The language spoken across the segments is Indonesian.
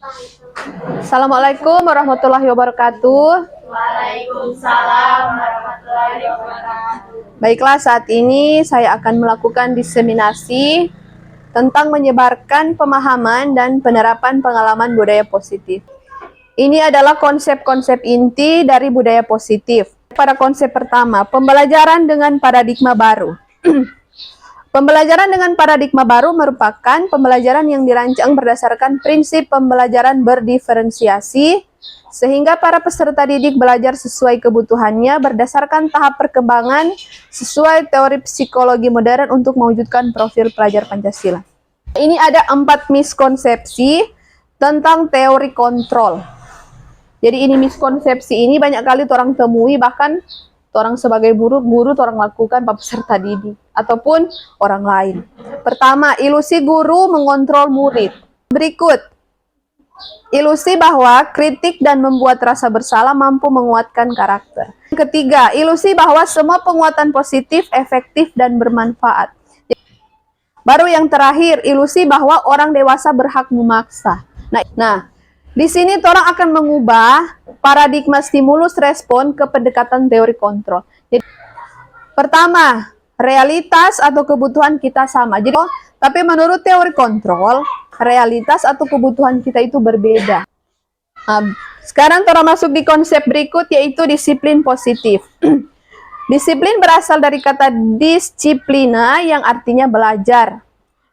Assalamualaikum warahmatullahi wabarakatuh. Waalaikumsalam warahmatullahi wabarakatuh. Baiklah, saat ini saya akan melakukan diseminasi tentang menyebarkan pemahaman dan penerapan pengalaman budaya positif. Ini adalah konsep-konsep inti dari budaya positif. Pada konsep pertama, pembelajaran dengan paradigma baru. Pembelajaran dengan paradigma baru merupakan pembelajaran yang dirancang berdasarkan prinsip pembelajaran berdiferensiasi, sehingga para peserta didik belajar sesuai kebutuhannya berdasarkan tahap perkembangan sesuai teori psikologi modern untuk mewujudkan profil pelajar Pancasila. Ini ada 4 miskonsepsi tentang teori kontrol. Jadi ini miskonsepsi ini banyak kali orang temui, bahkan orang sebagai guru orang lakukan pada peserta didik ataupun orang lain. Pertama, ilusi guru mengontrol murid. Berikut, ilusi bahwa kritik dan membuat rasa bersalah mampu menguatkan karakter. Ketiga, ilusi bahwa semua penguatan positif, efektif, dan bermanfaat. Baru yang terakhir, ilusi bahwa orang dewasa berhak memaksa. Nah, di sini orang akan mengubah paradigma stimulus respon ke pendekatan teori kontrol. Jadi, pertama, realitas atau kebutuhan kita sama. Jadi, tapi menurut teori kontrol, realitas atau kebutuhan kita itu berbeda. Sekarang orang masuk di konsep berikut, yaitu disiplin positif. Disiplin berasal dari kata disiplina yang artinya belajar.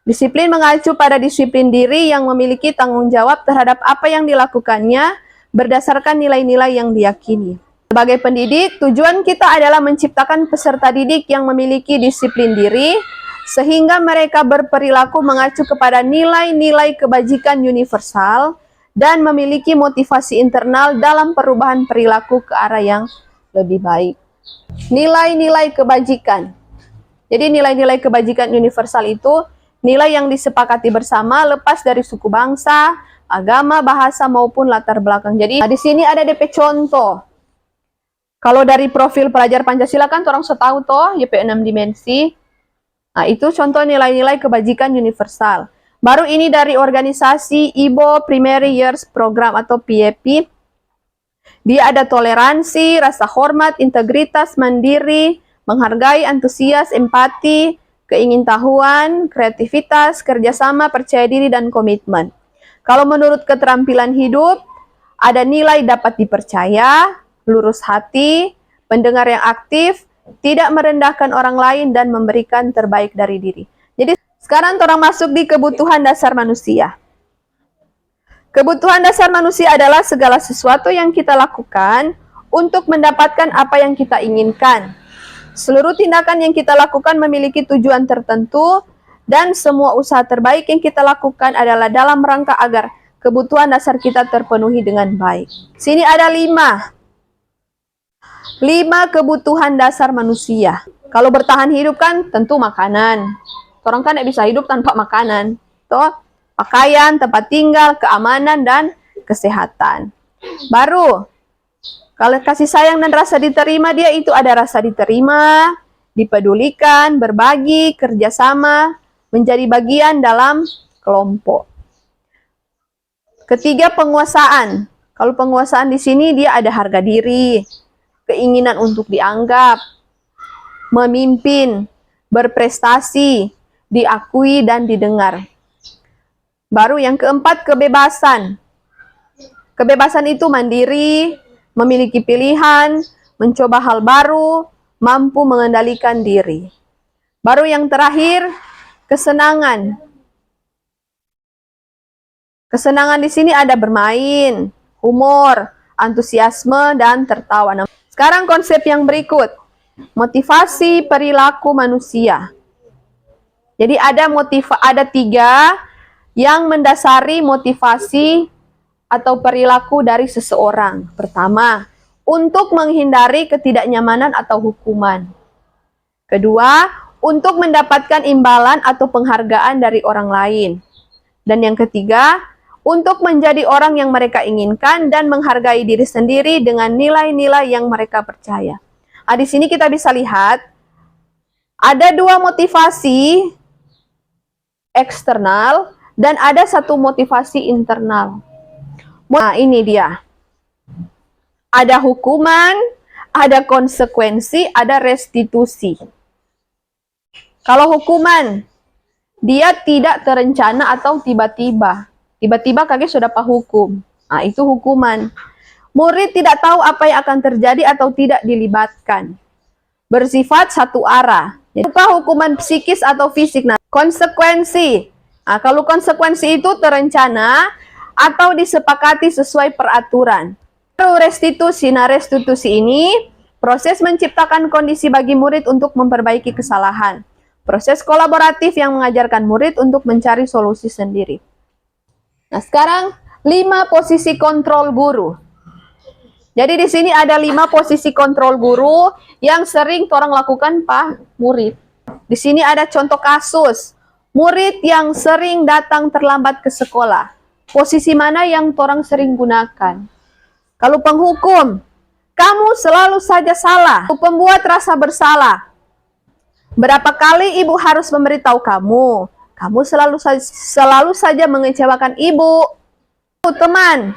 Disiplin mengacu pada disiplin diri yang memiliki tanggung jawab terhadap apa yang dilakukannya berdasarkan nilai-nilai yang diyakini. Sebagai pendidik, tujuan kita adalah menciptakan peserta didik yang memiliki disiplin diri, sehingga mereka berperilaku mengacu kepada nilai-nilai kebajikan universal dan memiliki motivasi internal dalam perubahan perilaku ke arah yang lebih baik. Nilai-nilai kebajikan. Jadi nilai-nilai kebajikan universal itu nilai yang disepakati bersama lepas dari suku bangsa, agama, bahasa maupun latar belakang. Jadi di sini ada DP contoh. Kalau dari profil pelajar Pancasila kan orang setahu toh YP 6 dimensi. Nah, itu contoh nilai-nilai kebajikan universal. Baru ini dari organisasi IBO Primary Years Program atau PYP. Dia ada toleransi, rasa hormat, integritas, mandiri, menghargai, antusias, empati, keingintahuan, kreativitas, kerjasama, percaya diri, dan komitmen. Kalau menurut keterampilan hidup, ada nilai dapat dipercaya, lurus hati, pendengar yang aktif, tidak merendahkan orang lain, dan memberikan terbaik dari diri. Jadi sekarang orang masuk di kebutuhan dasar manusia. Kebutuhan dasar manusia adalah segala sesuatu yang kita lakukan untuk mendapatkan apa yang kita inginkan. Seluruh tindakan yang kita lakukan memiliki tujuan tertentu, dan semua usaha terbaik yang kita lakukan adalah dalam rangka agar kebutuhan dasar kita terpenuhi dengan baik. Sini ada 5 kebutuhan dasar manusia. Kalau bertahan hidup kan tentu makanan. Orang kan tidak bisa hidup tanpa makanan. Toh, pakaian, tempat tinggal, keamanan, dan kesehatan. Baru kalau kasih sayang dan rasa diterima, dia itu ada rasa diterima, dipedulikan, berbagi, kerjasama, menjadi bagian dalam kelompok. Ketiga, penguasaan. Kalau penguasaan di sini dia ada harga diri, keinginan untuk dianggap, memimpin, berprestasi, diakui dan didengar. Baru yang keempat, kebebasan. Kebebasan itu mandiri, memiliki pilihan, mencoba hal baru, mampu mengendalikan diri. Baru yang terakhir, kesenangan. Kesenangan di sini ada bermain, humor, antusiasme, dan tertawa. Sekarang konsep yang berikut, motivasi perilaku manusia. Jadi ada 3 yang mendasari motivasi atau perilaku dari seseorang. Pertama, untuk menghindari ketidaknyamanan atau hukuman. Kedua, untuk mendapatkan imbalan atau penghargaan dari orang lain. Dan yang ketiga, untuk menjadi orang yang mereka inginkan dan menghargai diri sendiri dengan nilai-nilai yang mereka percaya. Nah, di sini kita bisa lihat ada 2 motivasi eksternal dan ada 1 motivasi internal. Nah, ini dia. Ada hukuman, ada konsekuensi, ada restitusi. Kalau hukuman, dia tidak terencana atau tiba-tiba. Tiba-tiba kakek sudah hukum. Nah, itu hukuman. Murid tidak tahu apa yang akan terjadi atau tidak dilibatkan. Bersifat satu arah. Jadi, hukuman psikis atau fisik. Nah, konsekuensi. Nah, kalau konsekuensi itu terencana atau disepakati sesuai peraturan. Lalu restitusi. Nah, restitusi ini proses menciptakan kondisi bagi murid untuk memperbaiki kesalahan. Proses kolaboratif yang mengajarkan murid untuk mencari solusi sendiri. Nah, sekarang 5 posisi kontrol guru. Jadi di sini ada 5 posisi kontrol guru yang sering orang lakukan Pak murid. Di sini ada contoh kasus. Murid yang sering datang terlambat ke sekolah. Posisi mana yang orang sering gunakan? Kalau penghukum, kamu selalu saja salah. Pembuat rasa bersalah. Berapa kali ibu harus memberitahu kamu? Kamu selalu saja mengecewakan ibu. Teman,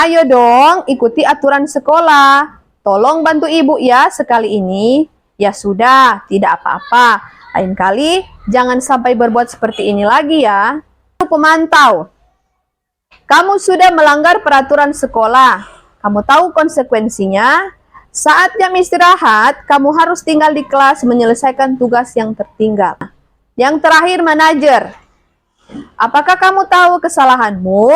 ayo dong ikuti aturan sekolah. Tolong bantu ibu ya sekali ini. Ya sudah, tidak apa-apa. Lain kali jangan sampai berbuat seperti ini lagi ya. Pemantau, kamu sudah melanggar peraturan sekolah. Kamu tahu konsekuensinya. Saat jam istirahat, kamu harus tinggal di kelas menyelesaikan tugas yang tertinggal. Yang terakhir, manajer. Apakah kamu tahu kesalahanmu?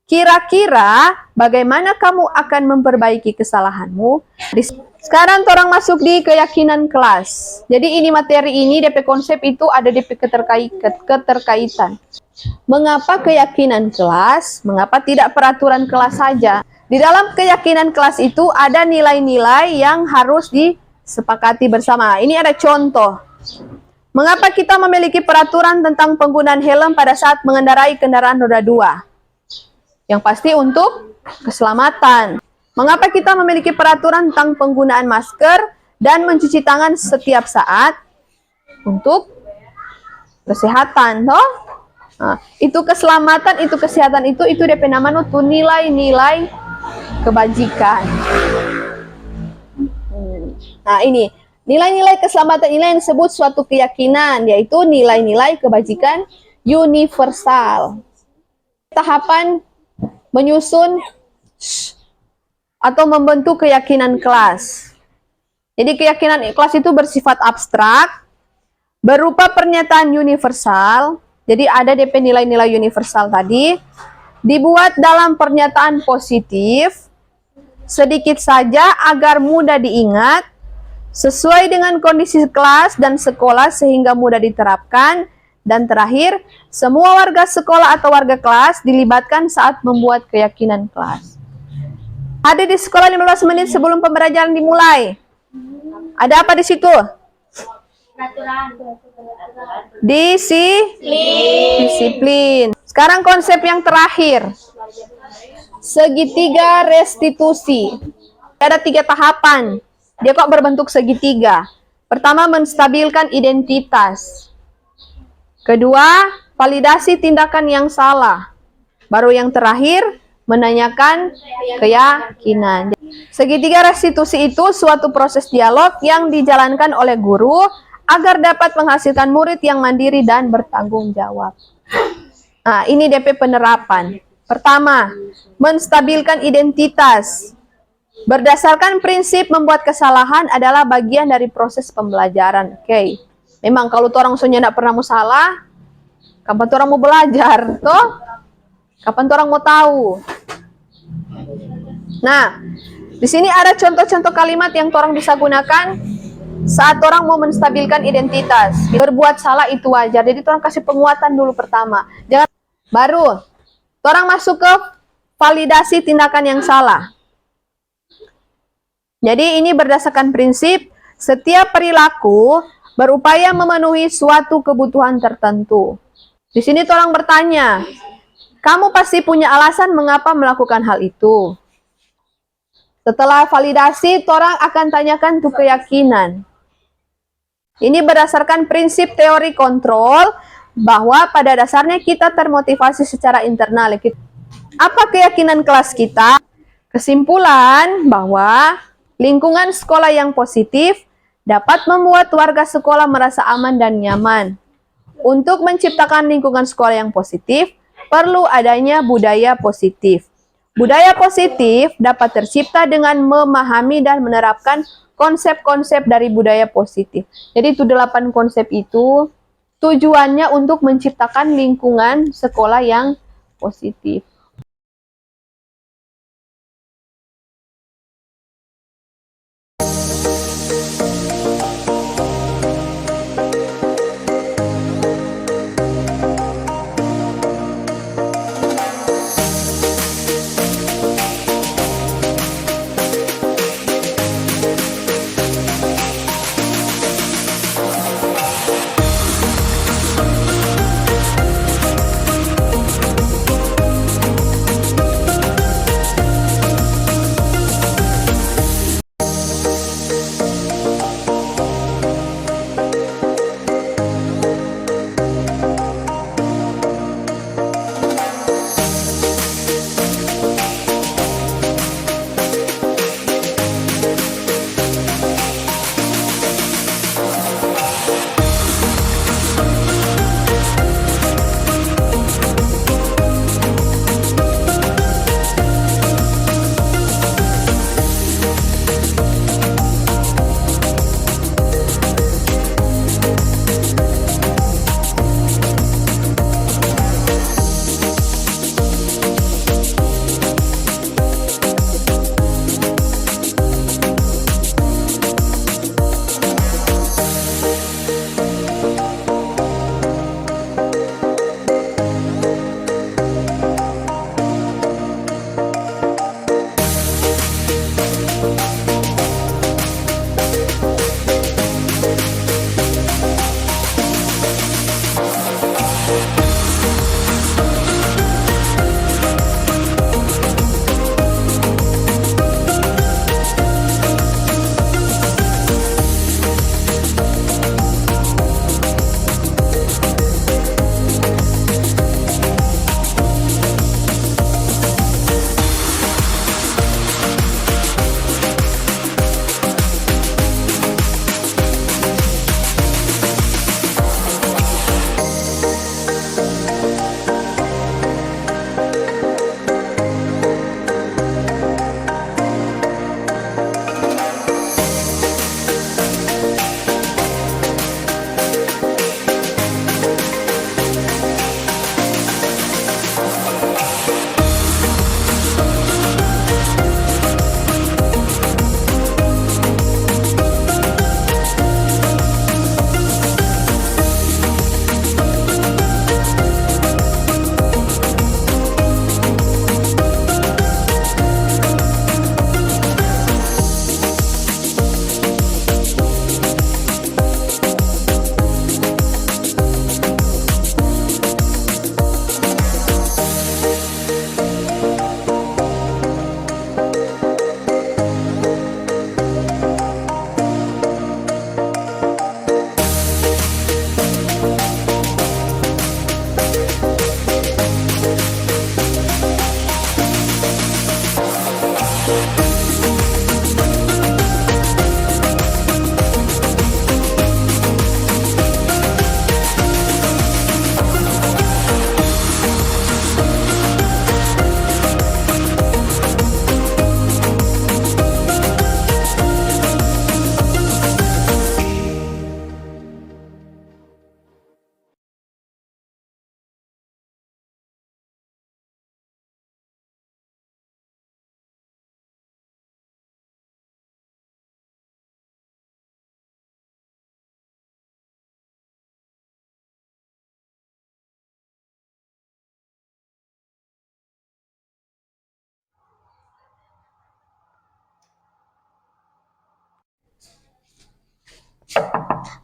Kira-kira bagaimana kamu akan memperbaiki kesalahanmu? Sekarang orang masuk di keyakinan kelas. Jadi ini materi ini, DP konsep itu ada DP keterkaitan. Mengapa keyakinan kelas? Mengapa tidak peraturan kelas saja? Di dalam keyakinan kelas itu ada nilai-nilai yang harus disepakati bersama. Ini ada contoh. Mengapa kita memiliki peraturan tentang penggunaan helm pada saat mengendarai kendaraan roda 2? Yang pasti untuk keselamatan. Mengapa kita memiliki peraturan tentang penggunaan masker dan mencuci tangan setiap saat? Untuk kesehatan, toh? Nah, itu keselamatan, itu kesehatan, itu DP nama tuh nilai-nilai kebajikan. Nah, ini nilai-nilai keselamatan ini yang disebut suatu keyakinan, yaitu nilai-nilai kebajikan universal. Tahapan menyusun atau membentuk keyakinan kelas. Jadi keyakinan kelas itu bersifat abstrak, berupa pernyataan universal. Jadi ada DP nilai-nilai universal tadi, dibuat dalam pernyataan positif, sedikit saja agar mudah diingat, sesuai dengan kondisi kelas dan sekolah sehingga mudah diterapkan, dan terakhir, semua warga sekolah atau warga kelas dilibatkan saat membuat keyakinan kelas. Hadir di sekolah 15 menit sebelum pembelajaran dimulai. Ada apa di situ? Disiplin. Sekarang konsep yang terakhir. Segitiga restitusi. Ada 3 tahapan. Dia kok berbentuk segitiga. Pertama, menstabilkan identitas. Kedua, validasi tindakan yang salah. Baru yang terakhir, menanyakan keyakinan. Segitiga restitusi itu suatu proses dialog yang dijalankan oleh guru agar dapat menghasilkan murid yang mandiri dan bertanggung jawab. Nah, ini DP penerapan. Pertama, menstabilkan identitas. Berdasarkan prinsip membuat kesalahan adalah bagian dari proses pembelajaran. Oke. Memang kalau orang soalnya tidak pernah mau salah, kapan orang mau belajar? Toh? Kapan orang mau tahu? Nah, di sini ada contoh-contoh kalimat yang orang bisa gunakan saat orang mau menstabilkan identitas. Berbuat salah itu wajar. Jadi orang kasih penguatan dulu pertama. Jangan baru orang masuk ke validasi tindakan yang salah. Jadi ini berdasarkan prinsip setiap perilaku berupaya memenuhi suatu kebutuhan tertentu. Di sini orang bertanya, kamu pasti punya alasan mengapa melakukan hal itu. Setelah validasi, orang akan tanyakan tuh keyakinan. Ini berdasarkan prinsip teori kontrol bahwa pada dasarnya kita termotivasi secara internal. Apa keyakinan kelas kita? Kesimpulan bahwa lingkungan sekolah yang positif dapat membuat warga sekolah merasa aman dan nyaman. Untuk menciptakan lingkungan sekolah yang positif, perlu adanya budaya positif. Budaya positif dapat tercipta dengan memahami dan menerapkan konsep-konsep dari budaya positif. Jadi itu 8 konsep itu tujuannya untuk menciptakan lingkungan sekolah yang positif.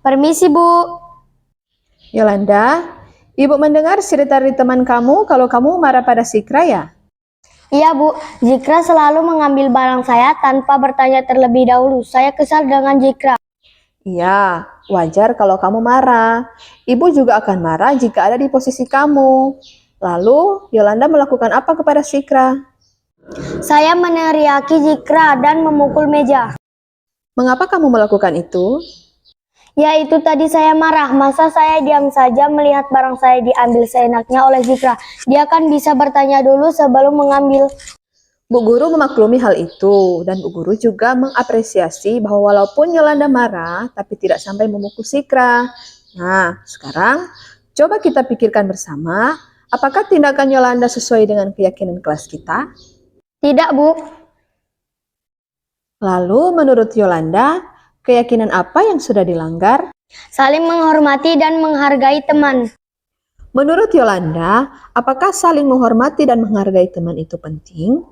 Permisi, Bu. Yolanda, Ibu mendengar cerita dari teman kamu kalau kamu marah pada Sikra ya? Iya, Bu. Zikra selalu mengambil barang saya tanpa bertanya terlebih dahulu. Saya kesal dengan Zikra. Iya, wajar kalau kamu marah. Ibu juga akan marah jika ada di posisi kamu. Lalu, Yolanda melakukan apa kepada Zikra? Saya meneriaki Zikra dan memukul meja. Mengapa kamu melakukan itu? Ya itu tadi saya marah, masa saya diam saja melihat barang saya diambil seenaknya oleh Zikra. Dia kan bisa bertanya dulu sebelum mengambil. Bu Guru memaklumi hal itu, dan Bu Guru juga mengapresiasi bahwa walaupun Yolanda marah, tapi tidak sampai memukul Zikra. Nah, sekarang coba kita pikirkan bersama, apakah tindakan Yolanda sesuai dengan keyakinan kelas kita? Tidak, Bu. Lalu menurut Yolanda, keyakinan apa yang sudah dilanggar? Saling menghormati dan menghargai teman. Menurut Yolanda, apakah saling menghormati dan menghargai teman itu penting?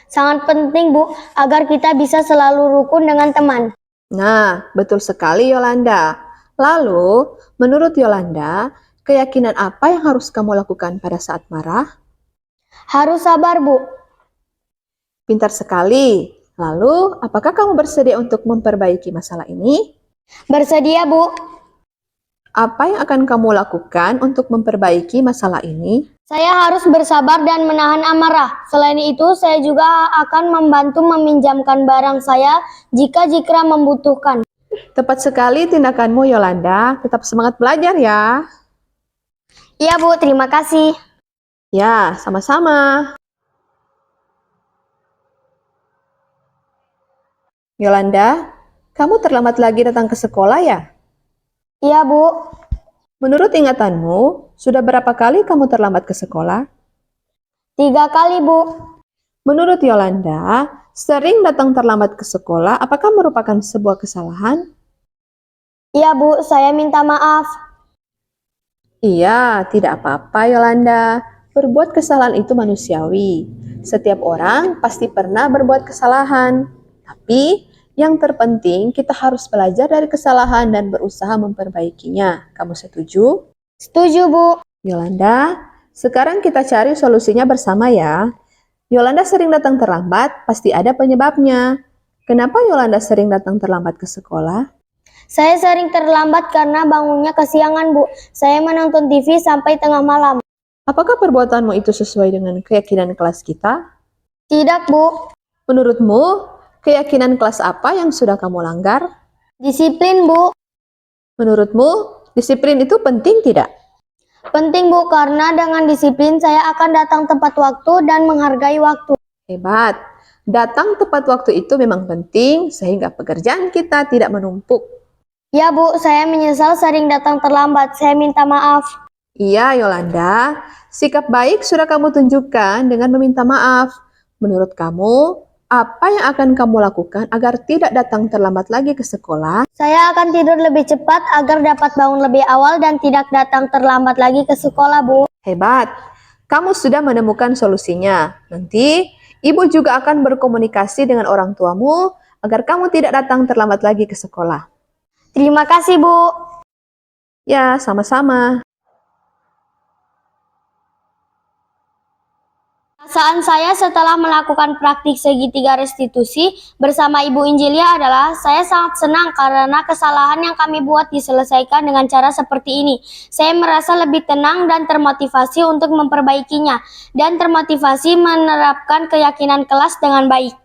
Sangat penting, Bu, agar kita bisa selalu rukun dengan teman. Nah, betul sekali Yolanda. Lalu, menurut Yolanda, keyakinan apa yang harus kamu lakukan pada saat marah? Harus sabar, Bu. Pintar sekali. Lalu, apakah kamu bersedia untuk memperbaiki masalah ini? Bersedia, Bu. Apa yang akan kamu lakukan untuk memperbaiki masalah ini? Saya harus bersabar dan menahan amarah. Selain itu, saya juga akan membantu meminjamkan barang saya jika Zikra membutuhkan. Tepat sekali tindakanmu Yolanda. Tetap semangat belajar ya. Iya, Bu. Terima kasih. Ya, sama-sama. Yolanda, kamu terlambat lagi datang ke sekolah ya? Iya, Bu. Menurut ingatanmu, sudah berapa kali kamu terlambat ke sekolah? 3 kali, Bu. Menurut Yolanda, sering datang terlambat ke sekolah apakah merupakan sebuah kesalahan? Iya, Bu. Saya minta maaf. Iya, tidak apa-apa Yolanda. Berbuat kesalahan itu manusiawi. Setiap orang pasti pernah berbuat kesalahan. Tapi yang terpenting kita harus belajar dari kesalahan dan berusaha memperbaikinya. Kamu setuju? Setuju, Bu. Yolanda, sekarang kita cari solusinya bersama ya. Yolanda sering datang terlambat, pasti ada penyebabnya. Kenapa Yolanda sering datang terlambat ke sekolah? Saya sering terlambat karena bangunnya kesiangan, Bu. Saya menonton TV sampai tengah malam. Apakah perbuatanmu itu sesuai dengan keyakinan kelas kita? Tidak, Bu. Menurutmu, keyakinan kelas apa yang sudah kamu langgar? Disiplin, Bu. Menurutmu, disiplin itu penting tidak? Penting, Bu, karena dengan disiplin saya akan datang tepat waktu dan menghargai waktu. Hebat. Datang tepat waktu itu memang penting sehingga pekerjaan kita tidak menumpuk. Ya, Bu, saya menyesal sering datang terlambat. Saya minta maaf. Iya, Yolanda. Sikap baik sudah kamu tunjukkan dengan meminta maaf. Menurut kamu, apa yang akan kamu lakukan agar tidak datang terlambat lagi ke sekolah? Saya akan tidur lebih cepat agar dapat bangun lebih awal dan tidak datang terlambat lagi ke sekolah, Bu. Hebat. Kamu sudah menemukan solusinya. Nanti, ibu juga akan berkomunikasi dengan orang tuamu agar kamu tidak datang terlambat lagi ke sekolah. Terima kasih, Bu. Ya, sama-sama. Perasaan saya setelah melakukan praktik segitiga restitusi bersama Ibu Injilia adalah saya sangat senang karena kesalahan yang kami buat diselesaikan dengan cara seperti ini. Saya merasa lebih tenang dan termotivasi untuk memperbaikinya dan termotivasi menerapkan keyakinan kelas dengan baik.